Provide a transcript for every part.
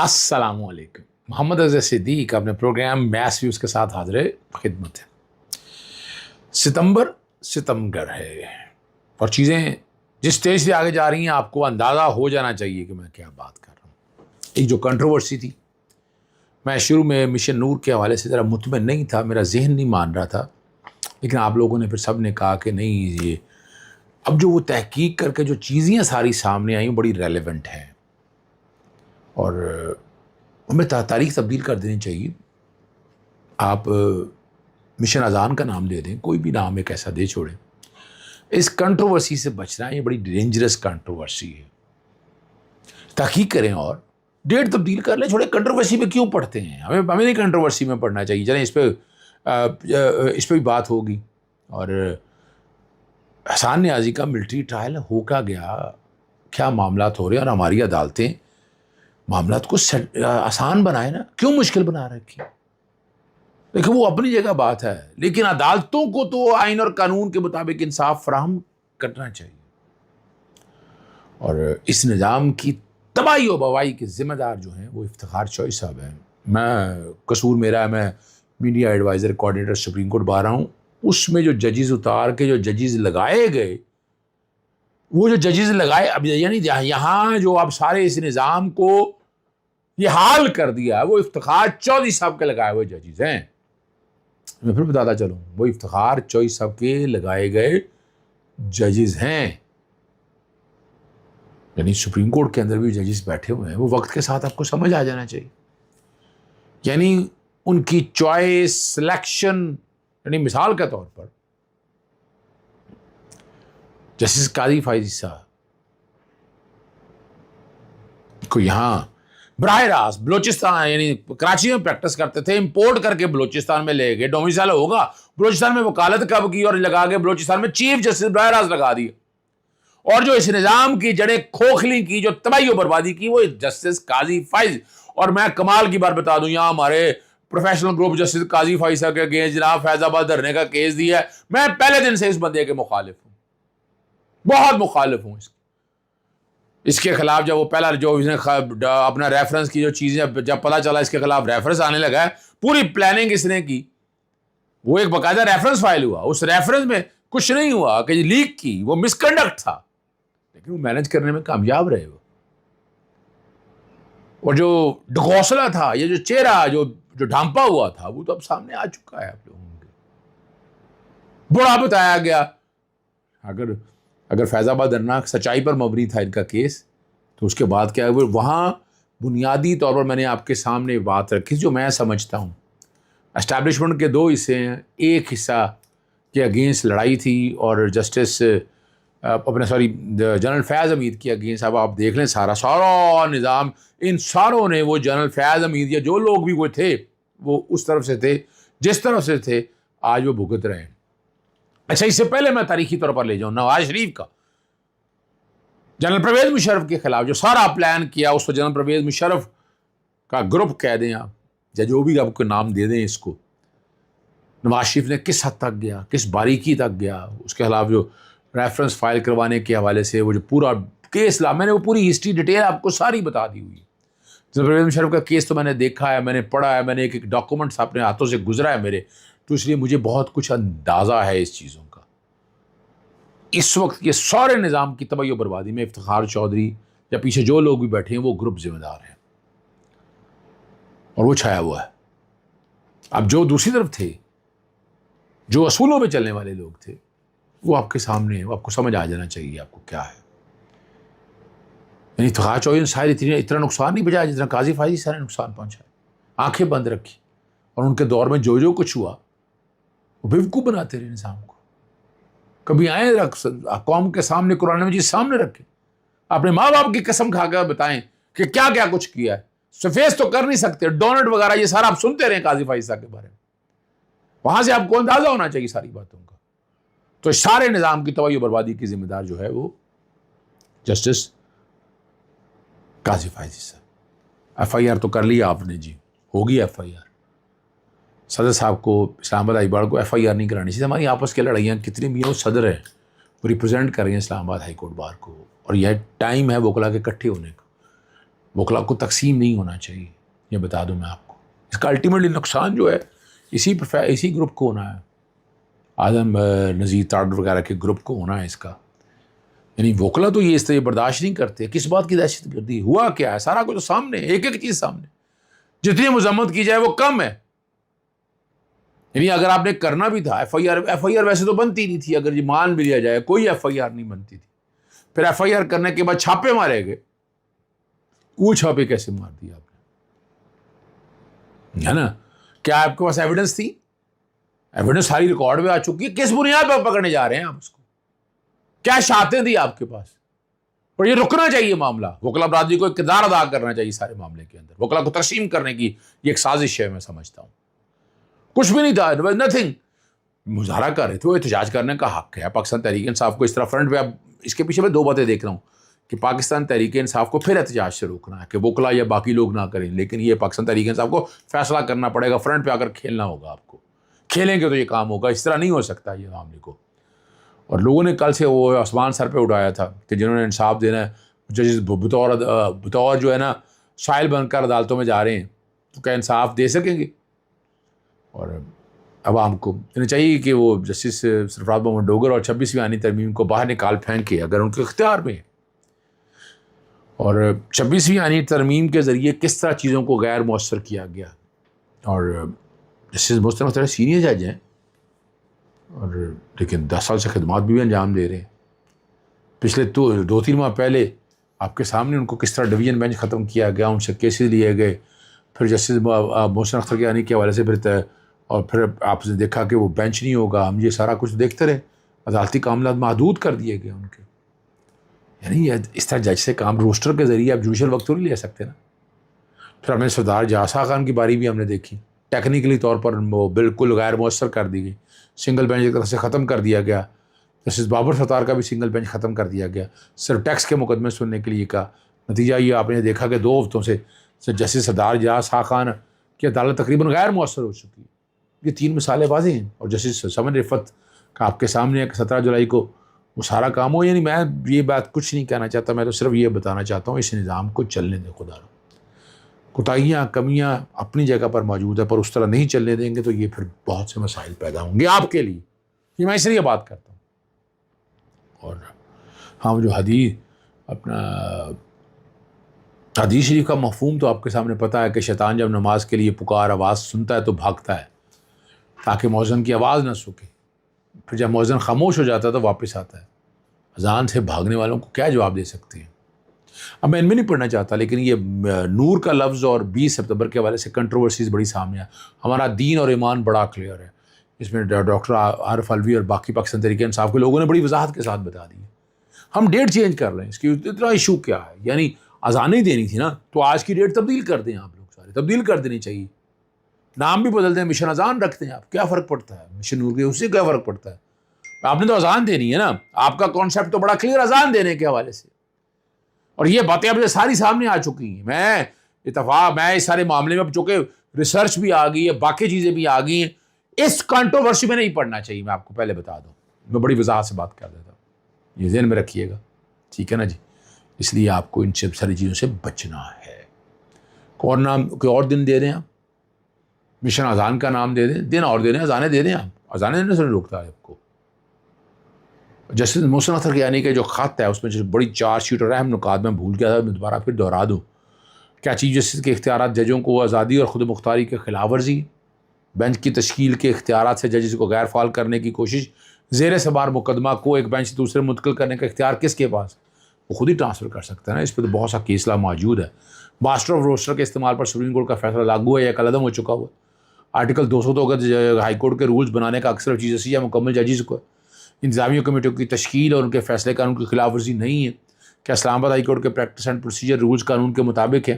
السلام علیکم. محمد اظہر صدیق اپنے پروگرام میس ویوز کے ساتھ حاضر خدمت ہے. ستمبر ستمگر ہے اور چیزیں جس سٹیج سے آگے جا رہی ہیں آپ کو اندازہ ہو جانا چاہیے کہ میں کیا بات کر رہا ہوں. ایک جو کنٹروورسی تھی، میں شروع میں مشن نور کے حوالے سے ذرا مطمئن نہیں تھا، میرا ذہن نہیں مان رہا تھا، لیکن آپ لوگوں نے پھر سب نے کہا کہ نہیں، یہ اب جو وہ تحقیق کر کے جو چیزیں ساری سامنے آئیں بڑی ریلیونٹ ہیں اور ہمیں تاریخ تبدیل کر دینی چاہیے. آپ مشن اذان کا نام دے دیں، کوئی بھی نام ایک ایسا دے چھوڑیں. اس کنٹروورسی سے بچنا یہ بڑی ڈینجرس کنٹروورسی ہے. تحقیق کریں اور ڈیٹ تبدیل کر لیں. چھوڑے کنٹروورسی میں کیوں پڑھتے ہیں؟ ہمیں نہیں کنٹروورسی میں پڑھنا چاہیے. چلیں اس پہ بھی بات ہوگی. اور احسان نیازی کا ملٹری ٹرائل ہو کا گیا، کیا معاملات ہو رہے ہیں، اور ہماری عدالتیں معاملات کو آسان بنائے نا، کیوں مشکل بنا رکھی؟ دیکھیں وہ اپنی جگہ بات ہے، لیکن عدالتوں کو تو آئین اور قانون کے مطابق انصاف فراہم کرنا چاہیے. اور اس نظام کی تباہی و بوائی کے ذمہ دار جو ہیں وہ افتخار چوہی صاحب ہیں. قصور میرا ہے، میں media adviser coordinator supreme court bar ہوں. اس میں جو ججز اتار کے جو ججز لگائے گئے، وہ جو ججز لگائے اب یعنی یہاں جو اب سارے اس نظام کو یہ حال کر دیا، وہ افتخار چودھری صاحب کے لگائے ہوئے ججز ہیں. میں پھر بتاتا چلوں، وہ افتخار چودھری صاحب کے لگائے گئے ججز ہیں. یعنی سپریم کورٹ کے اندر بھی ججز بیٹھے ہوئے ہیں. وہ وقت کے ساتھ آپ کو سمجھ آ جانا چاہیے. یعنی ان کی چوائس سلیکشن، یعنی مثال کے طور پر جسٹس قاضی فائزی صاحب کو یہاں براہ راست بلوچستان یعنی کراچی میں پریکٹس کرتے تھے، امپورٹ کر کے بلوچستان میں لے گئے. ڈومیسائل ہوگا بلوچستان میں، وکالت کب کی اور لگا کے بلوچستان میں چیف جسٹس براہ راست لگا دیے. اور جو اس نظام کی جڑیں کھوکھلی کی، جو تباہی و بربادی کی، وہ جسٹس قاضی فائز. اور میں کمال کی بات بتا دوں، یہاں ہمارے پروفیشنل گروپ جسٹس قاضی فائز صاحب کے اگینسٹ جناب فیض آباد دھرنے کا کیس دیا ہے. میں پہلے دن سے اس بندے کے مخالف ہوں، بہت مخالف ہوں. اس کے خلاف جب وہ پہلا جو اس نے اپنا ریفرنس کی جو چیزیں جب پتہ چلا اس کے خلاف ریفرنس آنے لگا ہے، پوری پلاننگ اس نے کی. وہ ایک باقاعدہ ریفرنس فائل ہوا، اس ریفرنس میں کچھ نہیں ہوا کہ لیک کی، وہ مس کنڈکٹ تھا، لیکن وہ مینج کرنے میں کامیاب رہے. وہ اور جو ڈھکوسلا تھا، یہ جو چہرہ جو ڈھانپا ہوا تھا، وہ تو اب سامنے آ چکا ہے. آپ لوگوں کے بڑا بتایا گیا. اگر فیض آباد دھرنا سچائی پر مبنی تھا ان کا کیس، تو اس کے بعد کیا ہے، وہاں بنیادی طور پر میں نے آپ کے سامنے بات رکھی جو میں سمجھتا ہوں. اسٹیبلشمنٹ کے دو حصے ہیں. ایک حصہ کے اگینسٹ لڑائی تھی اور جسٹس جنرل فیض حمید کے اگینسٹ. اب آپ دیکھ لیں سارا نظام، ان ساروں نے، وہ جنرل فیض حمید یا جو لوگ بھی وہ تھے، وہ اس طرف سے تھے جس طرف سے تھے، آج وہ بھگت رہے ہیں. اچھا، اس سے پہلے میں تاریخی طور پر لے جاؤں، نواز شریف کا جنرل پرویز مشرف کے خلاف جو سارا پلان کیا، اس کو جنرل پرویز مشرف کا گروپ کہہ دیں آپ، یا جو بھی آپ کو نام دے دیں اس کو. نواز شریف نے کس حد تک گیا، کس باریکی تک گیا، اس کے خلاف جو ریفرنس فائل کروانے کے حوالے سے وہ جو پورا کیس میں نے وہ پوری ہسٹری ڈیٹیل آپ کو ساری بتا دی ہوئی ہے. جنرل پرویز مشرف کا کیس تو میں نے دیکھا ہے، میں نے پڑھا ہے، میں نے ایک ڈاکومنٹس اپنے ہاتھوں سے گزرا ہے میرے، تو اس لیے مجھے بہت کچھ اندازہ ہے اس چیزوں کا. اس وقت یہ سارے نظام کی تباہی و بربادی میں افتخار چودھری یا پیچھے جو لوگ بھی بیٹھے ہیں، وہ گروپ ذمہ دار ہیں اور وہ چھایا ہوا ہے. اب جو دوسری طرف تھے، جو اصولوں پہ چلنے والے لوگ تھے، وہ آپ کے سامنے ہیں، وہ آپ کو سمجھ آ جانا چاہیے آپ کو کیا ہے. یعنی افتخار چودھری نے شاید اتنا نقصان نہیں بچایا جتنا قاضی فائزی صاحب نے نقصان پہنچایا. آنکھیں بند رکھی، اور ان کے دور میں جو کچھ ہوا وہ بیوقوف بناتے رہے نظام کو. کبھی آئیں قوم کے سامنے، قرآن مجید سامنے رکھیں، اپنے ماں باپ کی قسم کھا کر بتائیں کہ کیا کیا کچھ کیا ہے. سفیس تو کر نہیں سکتے، ڈونٹ وغیرہ یہ سارا آپ سنتے رہیں قاضی فائز صاحب کے بارے میں، وہاں سے آپ کو اندازہ ہونا چاہیے ساری باتوں کا. تو سارے نظام کی تباہی و بربادی کی ذمہ دار جو ہے وہ جسٹس قاضی فائزی صاحب. ایف آئی آر تو کر لیا آپ نے، جی ہوگی ایف آئی آر. صدر صاحب کو، اسلام آباد ہائی کورٹ کو ایف آئی آر نہیں کرانی چاہیے. ہماری آپس کی لڑائیاں کتنی بھی ہیں، وہ صدر ہیں، وہ ریپرزینٹ کر رہی ہیں اسلام آباد ہائی کورٹ بار کو، اور یہ ٹائم ہے وکلا کے اکٹھے ہونے کا. وکلا کو تقسیم نہیں ہونا چاہیے، یہ بتا دوں میں آپ کو. اس کا الٹیمیٹلی نقصان جو ہے اسی گروپ کو ہونا ہے، اعظم نذیر تاڑ وغیرہ کے گروپ کو ہونا ہے اس کا. یعنی وکلا تو یہ اس طرح برداشت نہیں کرتے. کس بات کی دہشت گردی؟ ہوا کیا ہے؟ سارا کچھ سامنے، ایک ایک چیز سامنے. جتنی مذمت کی جائے وہ کم ہے. یعنی اگر آپ نے کرنا بھی تھا ایف آئی آر ویسے تو بنتی نہیں تھی، اگر یہ مان بھی لیا جائے کوئی ایف آئی آر نہیں بنتی تھی. پھر ایف آئی آر کرنے کے بعد چھاپے مارے گئے. وہ چھاپے کیسے مار دیا آپ نے؟ ہے نا؟ کیا آپ کے پاس ایویڈنس تھی؟ ایویڈنس ساری ریکارڈ میں آ چکی ہے. کس بنیاد پر پکڑنے جا رہے ہیں آپ اس کو؟ کیا شاطیں تھی آپ کے پاس؟ اور یہ رکنا چاہیے معاملہ. وکلا برادری کو کردار ادا کرنا چاہیے سارے معاملے کے اندر. وکلا کو تقسیم کرنے کی یہ ایک سازش ہے، میں سمجھتا ہوں. کچھ بھی نہیں تھا، نتھنگ. مظاہرہ کر رہے تھے، وہ احتجاج کرنے کا حق ہے. پاکستان تحریک انصاف کو اس طرح فرنٹ پہ، اب اس کے پیچھے میں 2 باتیں دیکھ رہا ہوں کہ پاکستان تحریک انصاف کو پھر احتجاج سے روکنا ہے کہ وکلا یا باقی لوگ نہ کریں، لیکن یہ پاکستان تحریک انصاف کو فیصلہ کرنا پڑے گا. فرنٹ پہ آ کر کھیلنا ہوگا آپ کو. کھیلیں گے تو یہ کام ہوگا. اس طرح نہیں ہو سکتا یہ معاملے کو. اور لوگوں نے کل سے وہ آسمان سر پہ اٹھایا تھا کہ جنہوں نے انصاف دینا ہے، ججز بطور جو ہے نا سائل بن کر عدالتوں میں جا رہے ہیں، تو کیا انصاف دے سکیں گے؟ اور عوام کو چاہیے کہ وہ جسٹس سرفراز محمد ڈوگر اور 26ویں آئینی ترمیم کو باہر نکال پھینکے اگر ان کے اختیار میں ہے. اور 26ویں آئینی ترمیم کے ذریعے کس طرح چیزوں کو غیر مؤثر کیا گیا. اور جسٹس محسن اختر سینئر جج ہیں، اور لیکن 10 سال سے خدمات بھی انجام دے رہے ہیں. پچھلے 2-3 ماہ پہلے آپ کے سامنے ان کو کس طرح ڈویژن بینچ ختم کیا گیا، ان سے کیسز لیے گئے. پھر جسٹس محسن اختر کے آنے کے حوالے سے پھر آپ نے دیکھا کہ وہ بینچ نہیں ہوگا. ہم یہ سارا کچھ دیکھتے رہے. عدالتی معاملات محدود کر دیے گئے ان کے. یعنی اس طرح جج سے کام روسٹر کے ذریعے آپ جوڈیشل وقت تو نہیں لے سکتے نا. پھر ہم نے سردار جہاں خان کی باری بھی ہم نے دیکھی. ٹیکنیکلی طور پر وہ بالکل غیر مؤثر کر دی گئی. سنگل بینچ ایک طرح سے ختم کر دیا گیا. جسٹس بابر ستار کا بھی سنگل بینچ ختم کر دیا گیا صرف ٹیکس کے مقدمے سننے کے لیے کا. نتیجہ یہ آپ نے دیکھا کہ 2 ہفتوں سے جسٹس سردار جہاں خان کی عدالت تقریباً غیر مؤثر ہو چکی ہے. یہ 3 مثالیں واضح ہیں. اور جسٹس سمن رفت کا آپ کے سامنے ہے کہ 17 جولائی کو وہ سارا کام ہو. یعنی میں یہ بات کچھ نہیں کہنا چاہتا، میں تو صرف یہ بتانا چاہتا ہوں اس نظام کو چلنے دیں. خدا رو کوتاہیاں کمیاں اپنی جگہ پر موجود ہے، پر اس طرح نہیں چلنے دیں گے تو یہ پھر بہت سے مسائل پیدا ہوں گے آپ کے لیے. یہ میں اس لیے بات کرتا ہوں. اور ہاں، جو حدیث شریف کا مفہوم تو آپ کے سامنے پتہ ہے کہ شیطان جب نماز کے لیے پکار آواز سنتا ہے تو بھاگتا ہے تاکہ مؤذن کی آواز نہ سکے. پھر جب مؤذن خاموش ہو جاتا ہے تو واپس آتا ہے. اذان سے بھاگنے والوں کو کیا جواب دے سکتے ہیں؟ اب میں ان میں نہیں پڑھنا چاہتا، لیکن یہ نور کا لفظ اور 20 ستمبر کے حوالے سے کنٹروورسیز بڑی سامنے ہے. ہمارا دین اور ایمان بڑا کلیئر ہے. اس میں ڈاکٹر عارف علوی اور باقی پاکستان تحریک انصاف کے لوگوں نے بڑی وضاحت کے ساتھ بتا دی ہے. ہم ڈیٹ چینج کر رہے ہیں، اس کی اتنا ایشو کیا ہے؟ یعنی اذانیں دینی تھی نا، تو آج کی ڈیٹ تبدیل کر دیں. آپ لوگ سارے تبدیل کر دینی چاہیے. نام بھی بدل دیں، مشن اذان رکھ دیں. آپ کیا فرق پڑتا ہے؟ مشن نور کے اس سے کیا فرق پڑتا ہے؟ آپ نے تو اذان دینی ہے نا. آپ کا کانسیپٹ تو بڑا کلیئر اذان دینے کے حوالے سے. اور یہ باتیں اب ساری سامنے آ چکی ہیں. میں اس سارے معاملے میں اب چونکہ ریسرچ بھی آ گئی ہے، باقی چیزیں بھی آ گئی ہیں، اس کنٹروورسی میں نہیں پڑھنا چاہیے. میں آپ کو پہلے بتا دوں، میں بڑی وضاحت سے بات کر دیتا ہوں، یہ ذہن میں رکھیے گا. ٹھیک ہے نا جی؟ اس لیے آپ کو ان سب ساری چیزوں سے بچنا ہے. کوئی اور دن دے دیں آپ، مشن اذان کا نام دے دیں اور دے دیں، اذانیں دے دیں. آپ اذانیں دینے سے نہیں روکتا ہے آپ کو. جسٹس محسن اختر کیانی کا جو خط ہے اس میں جو بڑی چارج شیٹ اور اہم نکات میں بھول گیا تھا، میں دوبارہ پھر دہرا دوں. کیا چیف جسٹس کے اختیارات ججوں کو آزادی اور خود مختاری کے خلاف ورزی، بینچ کی تشکیل کے اختیارات سے ججز کو غیر فعال کرنے کی کوشش، زیر سوار مقدمہ کو ایک بینچ سے دوسرے منتقل کرنے کا اختیار کس کے پاس؟ وہ خود ہی ٹرانسفر کر سکتا ہے نا. اس پہ تو بہت سا کیس لا موجود ہے. ماسٹر آف روسٹر کے استعمال پر سپریم کورٹ کا فیصلہ لاگو ہے یا قلعدم ہو چکا ہوا. آرٹیکل 200 تو اگر ہائی کورٹ کے رولز بنانے کا اکثر چیز یا مکمل ججز کو انتظامیہ کمیٹیوں کی تشکیل اور ان کے فیصلے قانون کی خلاف ورزی نہیں ہے. کیا اسلام آباد ہائی کورٹ کے پریکٹس اینڈ پروسیجر رولز قانون کے مطابق ہے؟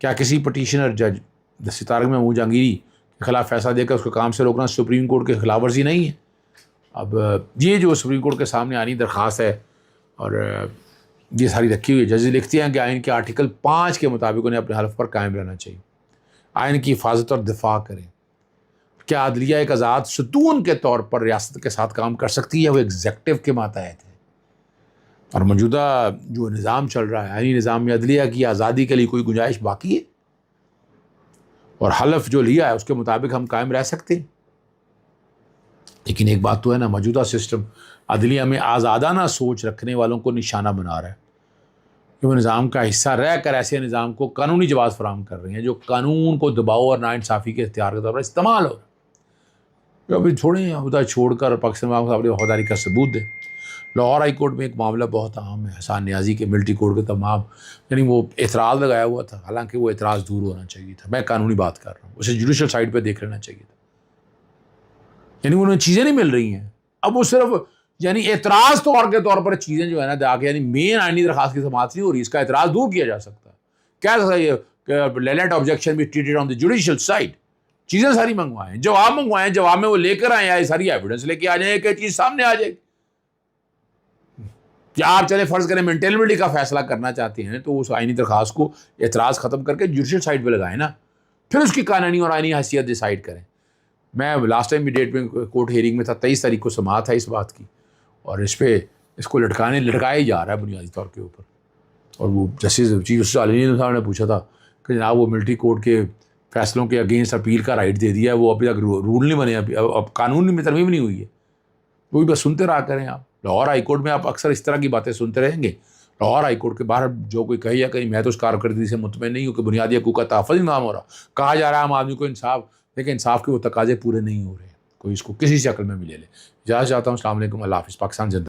کیا کسی پٹیشنر جج دستِ طارق محمود جہانگیری کے خلاف فیصلہ دے کر اس کو کام سے روکنا سپریم کورٹ کے خلاف ورزی نہیں ہے؟ اب یہ جو سپریم کورٹ کے سامنے آنی درخواست ہے اور یہ ساری رکھی ہوئی ہے، ججز لکھتے ہیں کہ آئین کے آرٹیکل 5 کے مطابق انہیں اپنے حلف پر قائم رہنا چاہیے، آئین کی حفاظت اور دفاع کریں. کیا عدلیہ ایک آزاد ستون کے طور پر ریاست کے ساتھ کام کر سکتی ہے؟ وہ ایگزیکٹو کے ماتحت ہے. اور موجودہ جو نظام چل رہا ہے، آئینی نظام میں عدلیہ کی آزادی کے لیے کوئی گنجائش باقی ہے؟ اور حلف جو لیا ہے اس کے مطابق ہم قائم رہ سکتے ہیں. لیکن ایک بات تو ہے نا، موجودہ سسٹم عدلیہ میں آزادانہ سوچ رکھنے والوں کو نشانہ بنا رہا ہے کہ وہ نظام کا حصہ رہ کر ایسے نظام کو قانونی جواز فراہم کر رہے ہیں جو قانون کو دباؤ اور ناانصافی کے اختیار کے طور پر استعمال ہو رہا ہے. ابھی تھوڑے عہدہ چھوڑ کر پاکستان عوام کو اپنی وفاداری کا ثبوت دے. لاہور ہائی کورٹ میں ایک معاملہ بہت عام ہے، حسان نیازی کے ملٹری کورٹ کے تمام، یعنی وہ اعتراض لگایا ہوا تھا، حالانکہ وہ اعتراض دور ہونا چاہیے تھا. میں قانونی بات کر رہا ہوں، اسے جوڈیشل سائڈ پہ دیکھ لینا چاہیے تھا. یعنی انہیں چیزیں نہیں مل رہی ہیں، اب وہ صرف یعنی اعتراض کے طور پر چیزیں جو ہے نا جا کے، یعنی مین آئینی درخواست کی سماعت نہیں ہو رہی، اس کا اعتراض دور کیا جا سکتا ہے. کیا لیٹ آبجیکشن بھی ٹریٹڈ آن دی جوڈیشل سائڈ. چیزیں ساری منگوائیں، جواب منگوائیں، جواب میں وہ لے کر آئیں، ساری ایویڈنس لے کے آ جائیں کہ چیز سامنے آ جائے گی. کیا آپ چلے فرض کریں مینٹینبلٹی کا فیصلہ کرنا چاہتے ہیں تو اس آئینی درخواست کو اعتراض ختم کر کے جوڈیشل سائڈ پہ لگائیں نا، پھر اس کی قانونی اور آئینی حیثیت ڈیسائیڈ کریں. میں لاسٹ ٹائم بھی ڈیٹ میں کورٹ ہیئرنگ میں تھا، 23 تاریخ کو سماعت ہے اس بات کی، اور اس کو لٹکایا جا رہا ہے بنیادی طور کے اوپر. اور وہ جسٹس چیف جسٹس علی صاحب نے پوچھا تھا کہ جناب وہ ملٹری کورٹ کے فیصلوں کے اگینسٹ اپیل کا رائٹ دے دیا ہے، وہ ابھی تک رول نہیں بنے، اب قانون میں ترمیم نہیں ہوئی ہے. وہی بس سنتے رہا کریں آپ. لاہور ہائی کورٹ میں آپ اکثر اس طرح کی باتیں سنتے رہیں گے. لاہور ہائی کورٹ کے باہر جو کوئی کہے یا کہیں، میں تو اس کارکردگی سے مطمئن نہیں ہوں کہ بنیادی حقوق کا تحفظ نام ہو رہا. کہا جا رہا ہے عام آدمی کو انصاف، لیکن انصاف کے وہ تقاضے پورے نہیں ہو رہے ہیں. کوئی اس کو کسی شکل میں بھی لے لے. اجازت چاہتا ہوں. السلام علیکم. اللہ حافظ. پاکستان زندہ.